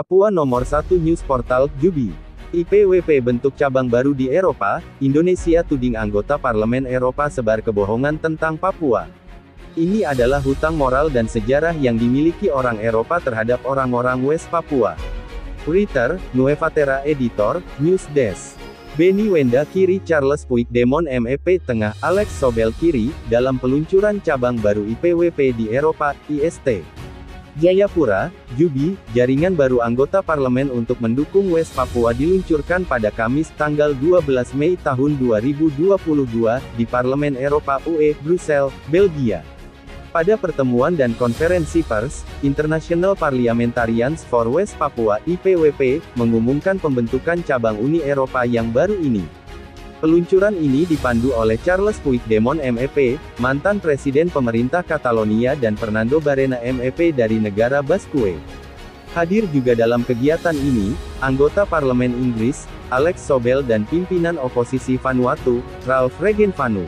Papua Nomor 1 News Portal, Jubi. IPWP bentuk cabang baru di Eropa, Indonesia tuding anggota Parlemen Eropa sebar kebohongan tentang Papua. Ini adalah hutang moral dan sejarah yang dimiliki orang Eropa terhadap orang-orang West Papua. Writer, Nueva Terra Editor, News Desk. Benny Wenda kiri Charles Puigdemont MEP tengah Alex Sobel kiri, dalam peluncuran cabang baru IPWP di Eropa, IST. Jayapura, Jubi, jaringan baru anggota parlemen untuk mendukung West Papua diluncurkan pada Kamis tanggal 12 Mei tahun 2022, di Parlemen Eropa UE, Brussels, Belgia. Pada pertemuan dan konferensi pers, International Parliamentarians for West Papua (IPWP) mengumumkan pembentukan cabang Uni Eropa yang baru ini. Peluncuran ini dipandu oleh Charles Puigdemont MEP, mantan Presiden Pemerintah Catalonia dan Fernando Barena MEP dari negara Basque. Hadir juga dalam kegiatan ini, anggota Parlemen Inggris, Alex Sobel dan pimpinan oposisi Vanuatu, Ralph Regenvanu.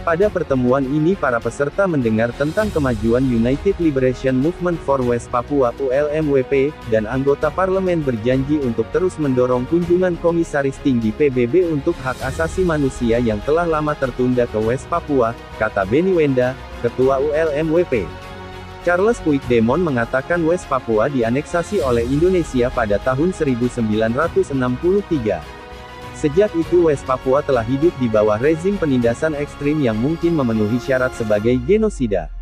Pada pertemuan ini para peserta mendengar tentang kemajuan United Liberation Movement for West Papua (ULMWP), dan anggota parlemen berjanji untuk terus mendorong kunjungan Komisaris Tinggi PBB untuk hak asasi manusia yang telah lama tertunda ke West Papua, kata Benny Wenda, ketua ULMWP. Charles Puigdemont mengatakan West Papua dianeksasi oleh Indonesia pada tahun 1963. Sejak itu West Papua telah hidup di bawah rezim penindasan ekstrim yang mungkin memenuhi syarat sebagai genosida.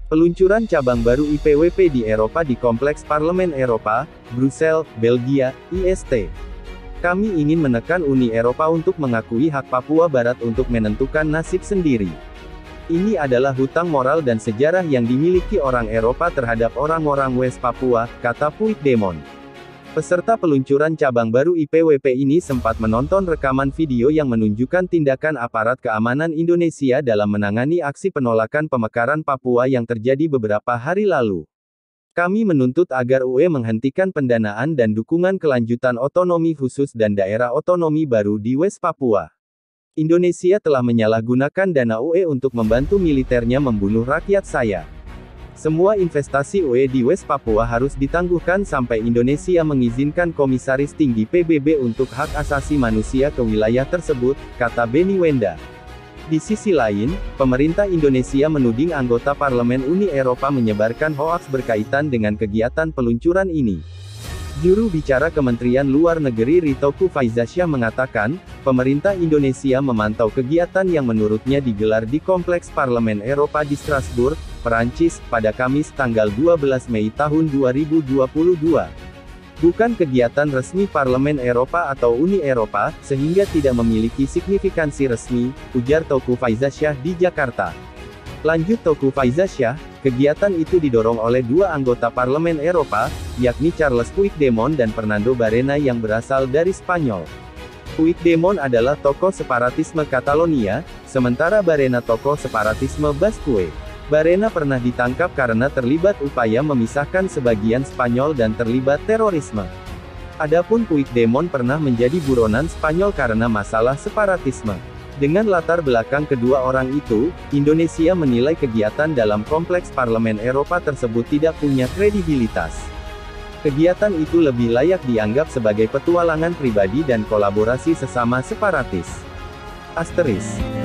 Peluncuran cabang baru IPWP di Eropa di Kompleks Parlemen Eropa, Brussels, Belgia, IST. Kami ingin menekan Uni Eropa untuk mengakui hak Papua Barat untuk menentukan nasib sendiri. Ini adalah hutang moral dan sejarah yang dimiliki orang Eropa terhadap orang-orang West Papua, kata Puigdemont. Peserta peluncuran cabang baru IPWP ini sempat menonton rekaman video yang menunjukkan tindakan aparat keamanan Indonesia dalam menangani aksi penolakan pemekaran Papua yang terjadi beberapa hari lalu. Kami menuntut agar UE menghentikan pendanaan dan dukungan kelanjutan otonomi khusus dan daerah otonomi baru di West Papua. Indonesia telah menyalahgunakan dana UE untuk membantu militernya membunuh rakyat saya. Semua investasi UE di West Papua harus ditangguhkan sampai Indonesia mengizinkan Komisaris Tinggi PBB untuk hak asasi manusia ke wilayah tersebut, kata Benny Wenda. Di sisi lain, pemerintah Indonesia menuding anggota Parlemen Uni Eropa menyebarkan hoaks berkaitan dengan kegiatan peluncuran ini. Juru bicara Kementerian Luar Negeri Ritoku Faizasyah mengatakan, pemerintah Indonesia memantau kegiatan yang menurutnya digelar di Kompleks Parlemen Eropa di Strasbourg, Perancis, pada Kamis tanggal 12 Mei tahun 2022. Bukan kegiatan resmi Parlemen Eropa atau Uni Eropa, sehingga tidak memiliki signifikansi resmi, ujar Toku Faizasyah di Jakarta. Lanjut Toku Faizasyah, kegiatan itu didorong oleh dua anggota Parlemen Eropa, yakni Charles Puigdemont dan Fernando Barena yang berasal dari Spanyol. Puigdemont adalah tokoh separatisme Catalonia, sementara Barena tokoh separatisme Basque. Barena pernah ditangkap karena terlibat upaya memisahkan sebagian Spanyol dan terlibat terorisme. Adapun Puigdemont pernah menjadi buronan Spanyol karena masalah separatisme. Dengan latar belakang kedua orang itu, Indonesia menilai kegiatan dalam Kompleks Parlemen Eropa tersebut tidak punya kredibilitas. Kegiatan itu lebih layak dianggap sebagai petualangan pribadi dan kolaborasi sesama separatis. Asteris.